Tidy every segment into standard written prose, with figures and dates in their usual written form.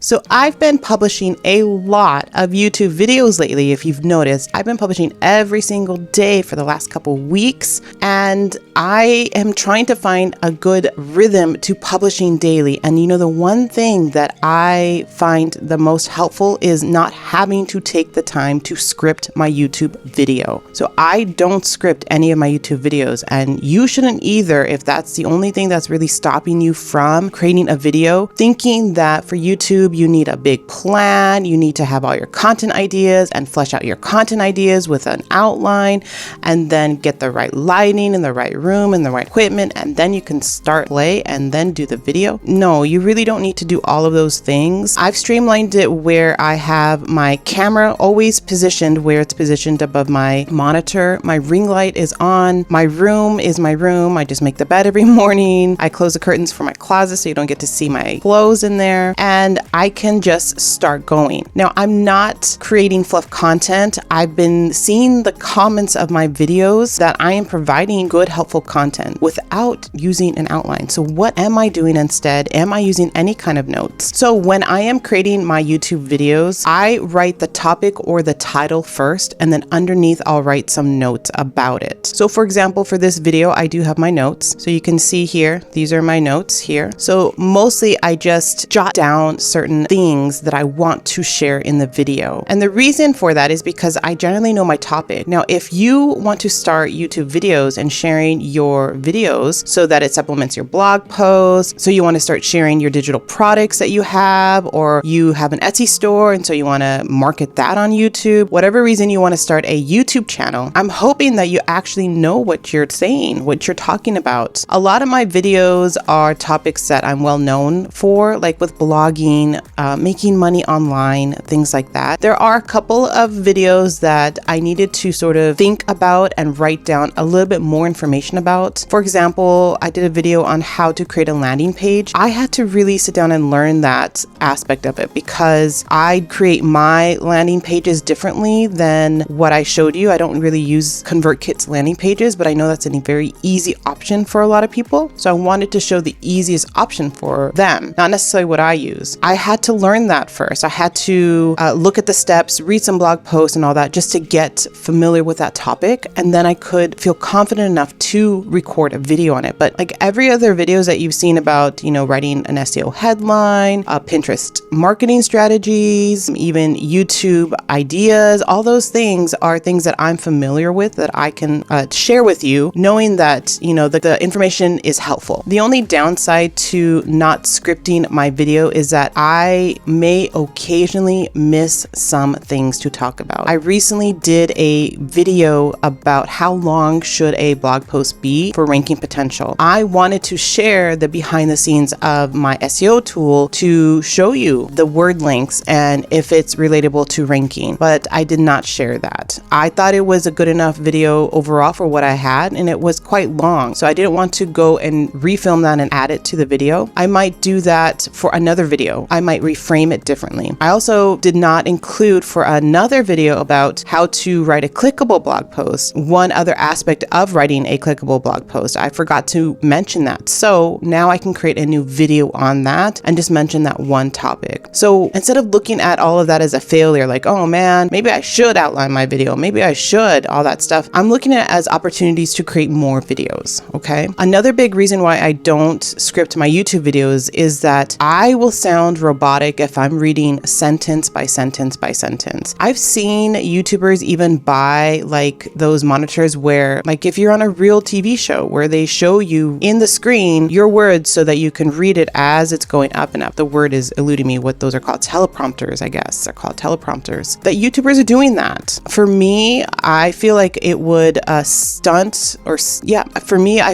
So I've been publishing a lot of YouTube videos lately. If you've noticed, I've been publishing every single day for the last couple weeks, and I am trying to find a good rhythm to publishing daily. And you know, the one thing that I find the most helpful is not having to take the time to script my YouTube video. So I don't script any of my YouTube videos, and you shouldn't either if that's the only thing that's really stopping you from creating a video, thinking that for YouTube you need a big plan, you need to have all your content ideas and flesh out your content ideas with an outline, and then get the right lighting in the right room and the right equipment, and then you can start play and then do the video. No, you really don't need to do all of those things. I've streamlined it where I have my camera always positioned where it's positioned above my monitor. My ring light is on. My room is my room. I just make the bed every morning. I close the curtains for my closet so you don't get to see my clothes in there, and I can just start going. Now, I'm not creating fluff content. I've been seeing the comments of my videos that I am providing good, helpful content without using an outline. So what am I doing instead? Am I using any kind of notes? So when I am creating my YouTube videos, I write the topic or the title first, and then underneath I'll write some notes about it. So for example, for this video, I do have my notes. So you can see here, these are my notes here. So mostly I just jot down certain things that I want to share in the video. And the reason for that is because I generally know my topic. Now, if you want to start YouTube videos and sharing your videos so that it supplements your blog posts, so you want to start sharing your digital products that you have, or you have an Etsy store and so you want to market that on YouTube, whatever reason you want to start a YouTube channel, I'm hoping that you actually know what you're saying, what you're talking about. A lot of my videos are topics that I'm well known for, like with blogging, making money online, things like that. There are a couple of videos that I needed to sort of think about and write down a little bit more information about. For example, I did a video on how to create a landing page. I had to really sit down and learn that aspect of it because I create my landing pages differently than what I showed you. I don't really use ConvertKit's landing pages, but I know that's a very easy option for a lot of people. So I wanted to show the easiest option for them, not necessarily what I use. I had to learn that first. I had to look at the steps, read some blog posts and all that just to get familiar with that topic. And then I could feel confident enough to record a video on it. But like every other videos that you've seen about, you know, writing an SEO headline, Pinterest marketing strategies, even YouTube ideas, all those things are things that I'm familiar with that I can share with you, knowing that, you know, the information is helpful. The only downside to not scripting my video is that I may occasionally miss some things to talk about. I recently did a video about how long should a blog post be for ranking potential. I wanted to share the behind the scenes of my SEO tool to show you the word links and if it's relatable to ranking, but I did not share that. I thought it was a good enough video overall for what I had, and it was quite long. So I didn't want to go and refilm that and add it to the video. I might do that for another video. I might reframe it differently. I also did not include for another video about how to write a clickable blog post, one other aspect of writing a clickable blog post. I forgot to mention that. So now I can create a new video on that and just mention that one topic. So instead of looking at all of that as a failure, like, oh man, maybe I should outline my video, maybe I should, all that stuff, I'm looking at it as opportunities to create more videos, okay? Another big reason why I don't script my YouTube videos is that I will sound robotic if I'm reading sentence by sentence by sentence. I've seen YouTubers even buy like those monitors where, like if you're on a real TV show where they show you in the screen your words so that you can read it as it's going up and up. The word is eluding me what those are called. Teleprompters, I guess. They're called teleprompters. That YouTubers are doing that. For me, I feel like it would I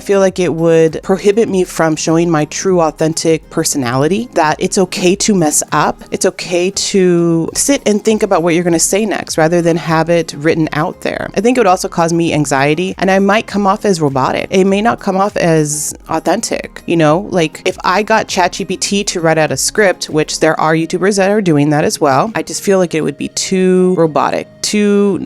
feel like it would prohibit me from showing my true authentic personality, that it's okay to mess up. It's okay to sit and think about what you're going to say next rather than have it written out there. I think it would also cause me anxiety, and I might come off as robotic. It may not come off as authentic, you know, like if I got ChatGPT to write out a script, which there are YouTubers that are doing that as well, I just feel like it would be too robotic, too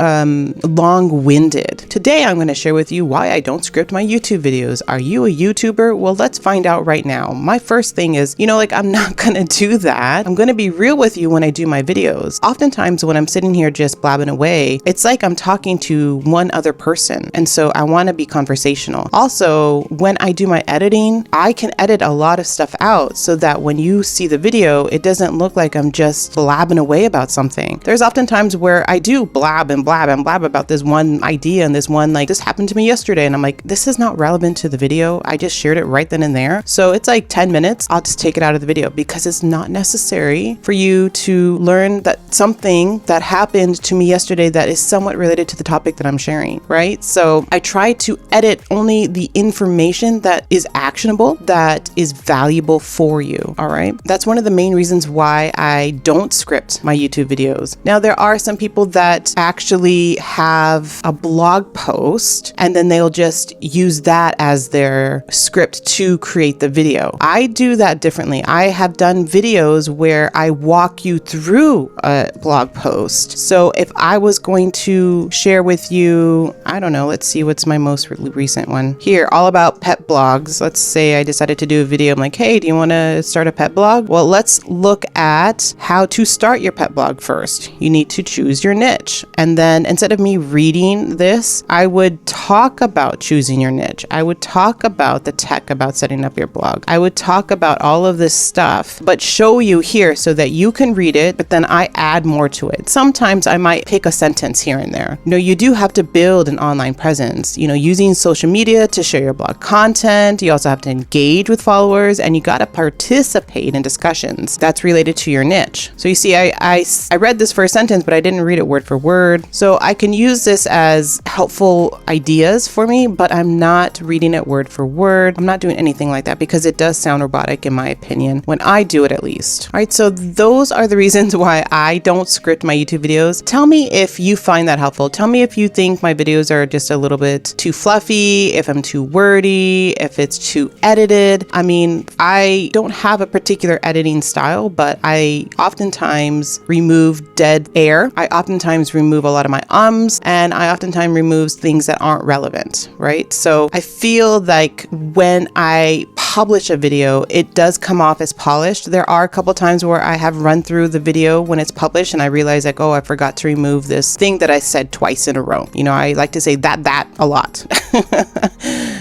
long-winded. Today, I'm going to share with you why I don't script my YouTube videos. Are you a YouTuber? Well, let's find out right now. My first thing is, I'm not going to do that. I'm going to be real with you when I do my videos. Oftentimes when I'm sitting here just blabbing away, it's like I'm talking to one other person. And so I want to be conversational. Also, when I do my editing, I can edit a lot of stuff out so that when you see the video, it doesn't look like I'm just blabbing away about something. There's often times where I do blab and blab and blab about this one idea and this one, this happened to me yesterday. And I'm like, this is not relevant to the video. I just shared it right then and there. So it's like 10 minutes. I'll just take it out of the video because it's not necessary for you to learn that something that happened to me yesterday that is somewhat related to the topic that I'm sharing, right? So I try to edit only the information that is actionable, that is valuable for you, all right? That's one of the main reasons why I don't script my YouTube videos. Now, there are some people that actually have a blog post and then they'll just use that as their script to create the video. I do that differently. I have done videos where I walk you through a blog post. So if I was going to share with you, I don't know, let's see what's my most recent one here, all about pet blogs. Let's say I decided to do a video. I'm like, hey, do you want to start a pet blog? Well, let's look at how to start your pet blog first. You need to choose your niche. And then instead of me reading this, I would talk about choosing your niche. I would talk about the tech about setting up your blog. I would talk about all of this stuff, but show you here so that you can read it, but then I add more to it. Sometimes I might pick a sentence here and there. You do have to build an online presence, using social media to share your blog content. You also have to engage with followers and you got to participate in discussions that's related to your niche. So you see, I read this first sentence, but I didn't read it word for word. So I can use this as helpful ideas for me, but I'm not reading it word for word. I'm not doing anything like that because it does sound robotic in my opinion, when I do it at least. All right, so those are the reasons why I don't script my YouTube videos. Tell me if you find that helpful. Tell me if you think my videos are just a little bit too fluffy, if I'm too wordy, if it's too edited. I don't have a particular editing style, but I oftentimes remove dead air. I oftentimes remove a lot of my ums, and I oftentimes remove things that aren't relevant, right? So I feel like when I publish a video, it does come off as polished. There are a couple times where I have run through the video when it's published and I realize oh, I forgot to remove this thing that I said twice in a row. I like to say that a lot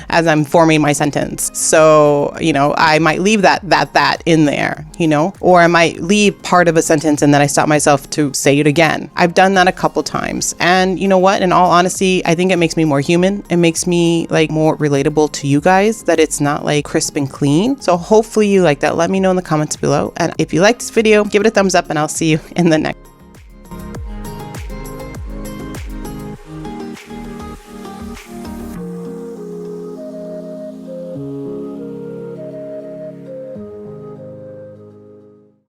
as I'm forming my sentence. So, I might leave that in there, or I might leave part of a sentence and then I stop myself to say it again. I've done that a couple times. And you know what? In all honesty, I think it makes me more human. It makes me more relatable to you guys, that it's not crisp and clean. So hopefully you like that. Let me know in the comments below. And if you like this video, give it a thumbs up and I'll see you in the next.